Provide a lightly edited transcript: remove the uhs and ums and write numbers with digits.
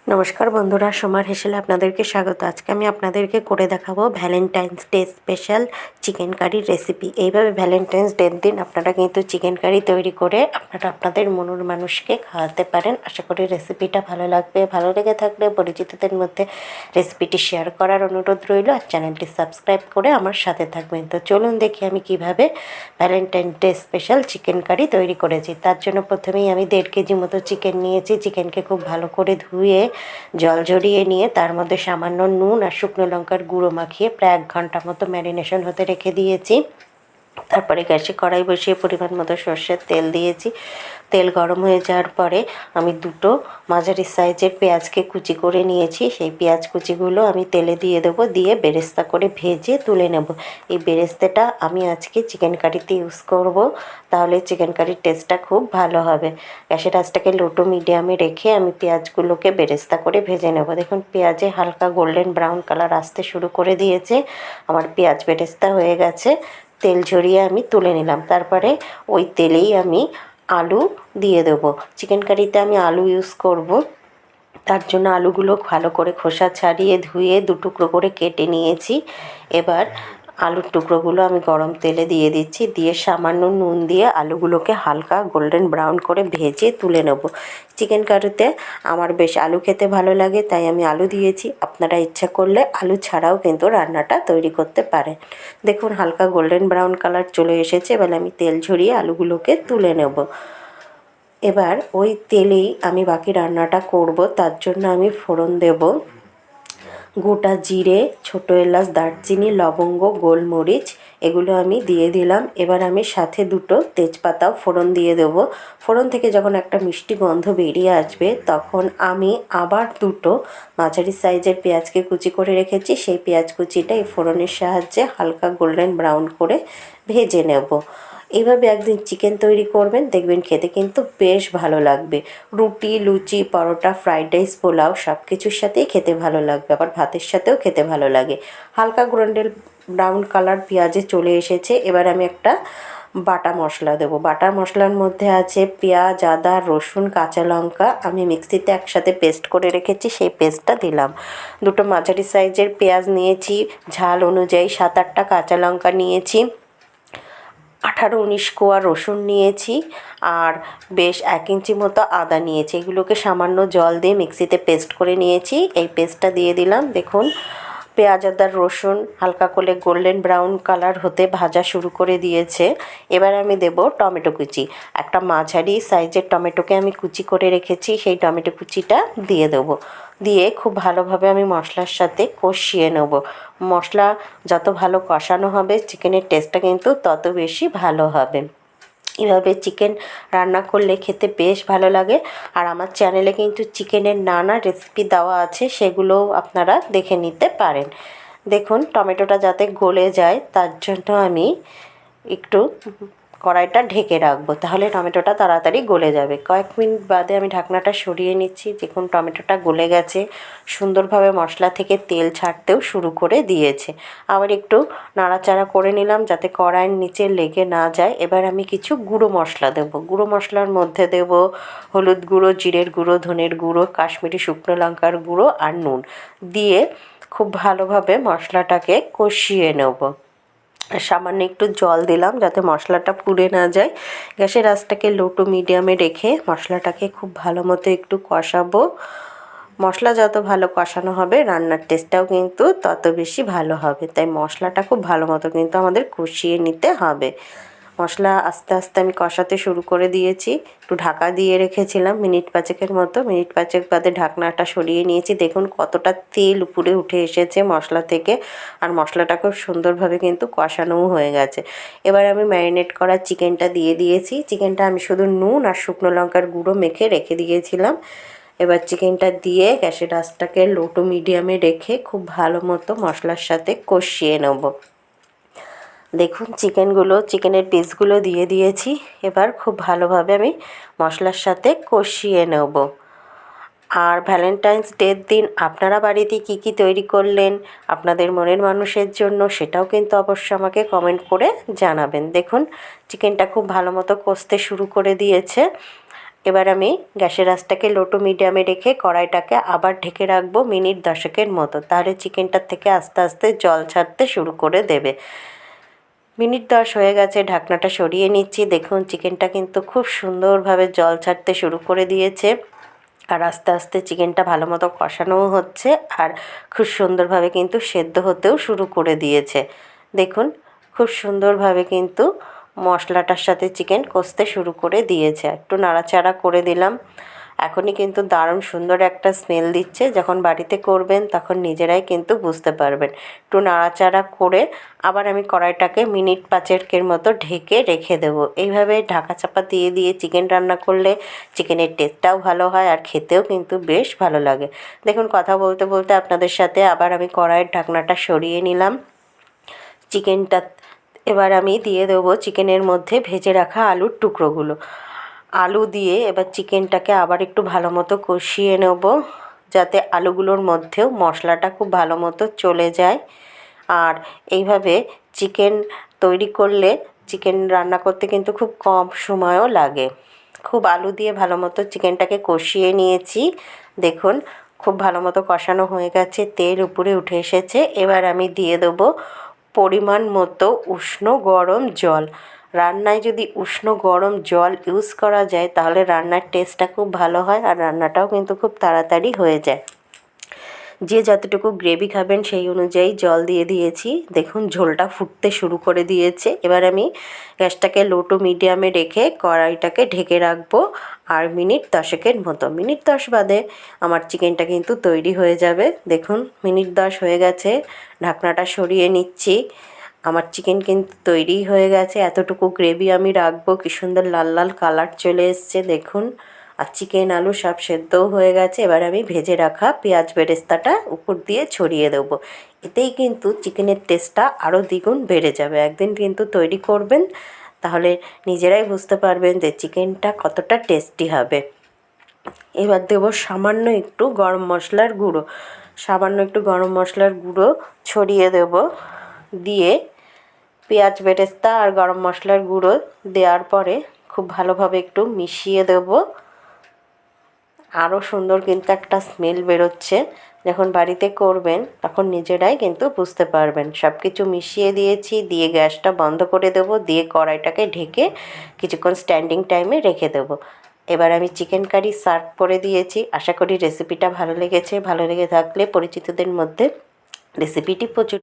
নমস্কার বন্ধুরা, সোমার হেসেলে আপনাদেরকে স্বাগত। আজকে আমি আপনাদেরকে করে দেখাবো ভ্যালেন্টাইন্স ডে স্পেশাল চিকেন কারির রেসিপি। এইভাবে ভ্যালেন্টাইন্স ডের দিন আপনারা কিন্তু চিকেন কারি তৈরি করে আপনারা আপনাদের মনের মানুষকে খাওয়াতে পারেন। আশা করি রেসিপিটা ভালো লাগবে। ভালো লেগে থাকলে পরিচিতদের মধ্যে রেসিপিটি শেয়ার করার অনুরোধ রইল, আর চ্যানেলটি সাবস্ক্রাইব করে আমার সাথে থাকবেন। তো চলুন দেখি আমি কিভাবে Valentine day special chicken curry তৈরি করেছি। তার জন্য প্রথমেই আমি 1.5 কেজি মতো চিকেন নিয়েছি। চিকেনকে খুব ভালো করে ধুয়ে জল ঝরিয়ে নিয়ে তার মধ্যে সামান্য নুন আর শুকনো লঙ্কার গুঁড়ো মাখিয়ে প্রায় 1 ঘন্টা মতো ম্যারিনেশন হতে রেখে দিয়েছি। তারপরে গ্যাসে কড়াই বসিয়ে পরিমাণ মতো সর্ষের তেল দিয়েছি। তেল গরম হয়ে যাওয়ার পরে আমি 2টো মাঝারি সাইজের পেঁয়াজকে কুচি করে নিয়েছি। সেই পেঁয়াজ কুচিগুলো আমি তেলে দিয়ে দেবো, দিয়ে বেরেস্তা করে ভেজে তুলে নেব। এই বেরেস্তাটা আমি আজকে চিকেন কারিতে ইউজ করব, তাহলে চিকেন কারির টেস্টটা খুব ভালো হবে। গ্যাসের আঁচটাকে লো টু মিডিয়ামে রেখে আমি পেঁয়াজগুলোকে বেরেস্তা করে ভেজে নেব। দেখুন পেঁয়াজে হালকা গোল্ডেন ব্রাউন কালার আসতে শুরু করে দিয়েছে। আমার পেঁয়াজ বেরেস্তা হয়ে গেছে। তেল ঝরিয়ে আমি তুলে নিলাম। তারপরে ওই তেলেই আমি আলু দিয়ে দেবো। চিকেন কারিতে আমি আলু ইউজ করব, তার জন্য আলুগুলো ভালো করে খোসা ছাড়িয়ে ধুয়ে 2 টুকরো করে কেটে নিয়েছি। এবার আলুর টুকরোগুলো আমি গরম তেলে দিয়ে দিচ্ছি, দিয়ে সামান্য নুন দিয়ে আলুগুলোকে হালকা গোল্ডেন ব্রাউন করে ভেজে তুলে নেব। চিকেন কারিতে আমার বেশ আলু খেতে ভালো লাগে, তাই আমি আলু দিয়েছি। আপনারা ইচ্ছা করলে আলু ছাড়াও কিন্তু রান্নাটা তৈরি করতে পারেন। দেখুন হালকা গোল্ডেন ব্রাউন কালার চলে এসেছে। এবার আমি তেল ঝরিয়ে আলুগুলোকে তুলে নেব। এবার ওই তেলেই আমি বাকি রান্নাটা করব। তার জন্য আমি ফোড়ন দেব গোটা জিরে, ছোটো এলাচ, দারচিনি, লবঙ্গ, গোলমরিচ, এগুলো আমি দিয়ে দিলাম। এবার আমি সাথে 2টো তেজপাতাও ফোড়ন দিয়ে দেবো। ফোড়ন থেকে যখন একটা মিষ্টি গন্ধ বেরিয়ে আসবে, তখন আমি আবার 2টো মাঝারি সাইজের পেঁয়াজকে কুচি করে রেখেছি, সেই পেঁয়াজ কুচিটা এই ফোড়নের সাহায্যে হালকা গোল্ডেন ব্রাউন করে ভেজে নেব। এইভাবে একদিন চিকেন তৈরি করবেন, দেখবেন খেতে কিন্তু বেশ ভালো লাগবে। রুটি, লুচি, পরোটা, ফ্রাইড রাইস, পোলাও সব কিছুর সাথেই খেতে ভালো লাগবে, আবার ভাতের সাথেও খেতে ভালো লাগে। হালকা গোল্ডেন ব্রাউন কালার পেঁয়াজে চলে এসেছে। এবার আমি একটা বাটা মশলা দেবো। বাটা মশলার মধ্যে আছে পেঁয়াজ, আদা, রসুন, কাঁচা লঙ্কা আমি মিক্সিতে একসাথে পেস্ট করে রেখেছি, সেই পেস্টটা দিলাম। 2টো মাঝারি সাইজের পেঁয়াজ নিয়েছি, ঝাল অনুযায়ী 7-8টা কাঁচা লঙ্কা নিয়েছি, 18-19 কোয়া রসুন নিয়েছি, আর বেশ 1 ইঞ্চি মতো আদা নিয়েছি। এগুলোকে সামান্য জল দিয়ে মিক্সিতে পেস্ট করে নিয়েছি। এই পেস্টটা দিয়ে দিলাম। দেখুন পেঁয়াজ, আদা, রসুন হালকা করে গোল্ডেন ব্রাউন কালার হতে ভাজা শুরু করে দিয়েছে। এবার আমি দেব টমেটো কুচি। একটা মাঝারি সাইজের টমেটোকে আমি কুচি করে রেখেছি, সেই টমেটো কুচিটা দিয়ে দেবো। দিয়ে খুব ভালোভাবে আমি মশলার সাথে কষিয়ে নেব। মশলা যত ভালো কষানো হবে, চিকেনের টেস্টটা কিন্তু তত বেশি ভালো হবে। এভাবে চিকেন রান্না করলে খেতে বেশ ভালো লাগে। আর আমার চ্যানেলে কিন্তু চিকেনের নানা রেসিপি দেওয়া আছে, সেগুলোও আপনারা দেখে নিতে পারেন। দেখুন টমেটোটা যাতে গলে যায়, তার জন্য আমি একটু কড়াইটা ঢেকে রাখবো, তাহলে টমেটোটা তাড়াতাড়ি গলে যাবে। কয়েক মিনিট বাদে আমি ঢাকনাটা সরিয়ে নিচ্ছি। দেখুন টমেটোটা গলে গেছে, সুন্দরভাবে মশলা থেকে তেল ছাড়তেও শুরু করে দিয়েছে। আবার একটু নাড়াচাড়া করে নিলাম যাতে কড়াইয়ের নিচে লেগে না যায়। এবার আমি কিছু গুঁড়ো মশলা দেবো। গুঁড়ো মশলার মধ্যে দেব হলুদ গুঁড়ো, জিরের গুঁড়ো, ধনের গুঁড়ো, কাশ্মীরি শুকনো লঙ্কার গুঁড়ো আর নুন দিয়ে খুব ভালোভাবে মশলাটাকে কষিয়ে নেব। সামান্য একটু জল দিলাম যাতে মশলাটা পুড়ে না যায়। গ্যাসের আঁচটাকে লো টু মিডিয়ামে রেখে মশলাটাকে খুব ভালো মতো একটু কষাবো। মশলা যত ভালো কষানো হবে, রান্নার টেস্টটাও কিন্তু তত বেশি ভালো হবে। তাই মশলাটা খুব ভালো মতো কিন্তু আমাদের কষিয়ে নিতে হবে। মশলা আস্তে আস্তে আমি কষাতে শুরু করে দিয়েছি। একটু ঢাকা দিয়ে রেখেছিলাম মিনিট 5-এর মতো। মিনিট 5 বাদে ঢাকনাটা সরিয়ে নিয়েছি। দেখুন কতটা তেল উপরে উঠে এসেছে মশলা থেকে, আর মশলাটা খুব সুন্দরভাবে কিন্তু কষানোও হয়ে গেছে। এবার আমি ম্যারিনেট করা চিকেনটা দিয়ে দিয়েছি। চিকেনটা আমি শুধু নুন আর শুকনো লঙ্কার গুঁড়ো মেখে রেখে দিয়েছিলাম। এবার চিকেনটা দিয়ে গ্যাসের আঁচটাকে লো টু মিডিয়ামে রেখে খুব ভালো মতো মশলার সাথে কষিয়ে নেব। দেখুন চিকেনের পিসগুলো দিয়ে দিয়েছি। এবার খুব ভালোভাবে আমি মশলার সাথে কষিয়ে নেব। আর ভ্যালেন্টাইন্স ডের দিন আপনারা বাড়িতে কী কী তৈরি করলেন আপনাদের মনের মানুষের জন্য, সেটাও কিন্তু অবশ্যই আমাকে কমেন্ট করে জানাবেন। দেখুন চিকেনটা খুব ভালো মতো কষতে শুরু করে দিয়েছে। এবার আমি গ্যাসের আঁচটাকে লো টু মিডিয়ামে রেখে কড়াইটাকে আবার ঢেকে রাখবো মিনিট 10 মতো। তাহলে চিকেনটার থেকে আস্তে আস্তে জল ছাড়তে শুরু করে দেবে। মিনিট 10 হয়ে গেছে, ঢাকনাটা সরিয়ে নিচ্ছি। দেখুন চিকেনটা কিন্তু খুব সুন্দরভাবে জল ছাড়তে শুরু করে দিয়েছে, আর আস্তে আস্তে চিকেনটা ভালো মতো কষানোও হচ্ছে, আর খুব সুন্দরভাবে কিন্তু সেদ্ধ হতেও শুরু করে দিয়েছে। দেখুন খুব সুন্দরভাবে কিন্তু মশলাটার সাথে চিকেন কষতে শুরু করে দিয়েছে। একটু নাড়াচাড়া করে দিলাম। এখনই কিন্তু দারুণ সুন্দর একটা স্মেল দিচ্ছে। যখন বাড়িতে করবেন তখন নিজেরাই কিন্তু বুঝতে পারবেন। একটু নাড়াচাড়া করে আবার আমি কড়াইটাকে মিনিট 5 মতো ঢেকে রেখে দেবো। এইভাবে ঢাকা চাপা দিয়ে দিয়ে চিকেন রান্না করলে চিকেনের টেস্টটাও ভালো হয়, আর খেতেও কিন্তু বেশ ভালো লাগে। দেখুন কথা বলতে বলতে আপনাদের সাথে আবার আমি কড়াইয়ের ঢাকনাটা সরিয়ে নিলাম। চিকেনটা এবার আমি দিয়ে দেবো চিকেনের মধ্যে ভেজে রাখা আলুর টুকরোগুলো। আলু দিয়ে এবার চিকেনটাকে আবার একটু ভালো মতো কষিয়ে নেব, যাতে আলুগুলোর মধ্যেও মশলাটা খুব ভালো মতো চলে যায়। আর এইভাবে চিকেন তৈরি করলে চিকেন রান্না করতে কিন্তু খুব কম সময়ও লাগে। খুব আলু দিয়ে ভালো মতো চিকেনটাকে কষিয়ে নিয়েছি। দেখুন খুব ভালো মতো কষানো হয়ে গেছে, তেল উপরে উঠে এসেছে। এবার আমি দিয়ে দেবো পরিমাণ মতো উষ্ণ গরম জল। রান্নায় যদি উষ্ণ গরম জল ইউজ করা যায় তাহলে রান্নার টেস্টটা খুব ভালো হয়, আর রান্নাটাও কিন্তু খুব তাড়াতাড়ি হয়ে যায়। যে যতটুকু গ্রেভি খাবেন সেই অনুযায়ী জল দিয়ে দিয়েছি। দেখুন ঝোলটা ফুটতে শুরু করে দিয়েছে। এবার আমি গ্যাসটাকে লো টু মিডিয়ামে রেখে কড়াইটাকে ঢেকে রাখবো আর মিনিট 10 মতো। মিনিট 10 বাদে আমার চিকেনটা কিন্তু তৈরি হয়ে যাবে। দেখুন মিনিট 10 হয়ে গেছে, ঢাকনাটা সরিয়ে নিচ্ছি। আমার চিকেন কিন্তু তৈরি হয়ে গেছে। এতটুকু গ্রেভি আমি রাখবো। কি সুন্দর লাল লাল কালার চলে এসছে দেখুন, আর চিকেন আলু সব সেদ্ধও হয়ে গেছে। এবার আমি ভেজে রাখা পেঁয়াজ বেরেস্তাটা উপর দিয়ে ছড়িয়ে দেবো। এতেই কিন্তু চিকেনের টেস্টটা আরও দ্বিগুণ বেড়ে যাবে। একদিন কিন্তু তৈরি করবেন, তাহলে নিজেরাই বুঝতে পারবেন যে চিকেনটা কতটা টেস্টি হবে। এবার দেবো সামান্য একটু গরম মশলার গুঁড়ো। সামান্য একটু গরম মশলার গুঁড়ো ছড়িয়ে দেব। দিয়ে পেঁয়াজ বেরেস্তা আর গরম মশলার গুঁড়ো দেওয়ার পরে খুব ভালোভাবে একটু মিশিয়ে দেব। আরও সুন্দর কিন্তু একটা স্মেল বেরোচ্ছে। যখন বাড়িতে করবেন তখন নিজেরাই কিন্তু বুঝতে পারবেন। সব কিছু মিশিয়ে দিয়েছি, দিয়ে গ্যাসটা বন্ধ করে দেবো, দিয়ে কড়াইটাকে ঢেকে কিছুক্ষণ স্ট্যান্ডিং টাইমে রেখে দেবো। এবার আমি চিকেন কারি সার্ভ করে দিয়েছি। আশা করি রেসিপিটা ভালো লেগেছে। ভালো লেগে থাকলে পরিচিতদের মধ্যে রেসিপিটি প্রচুর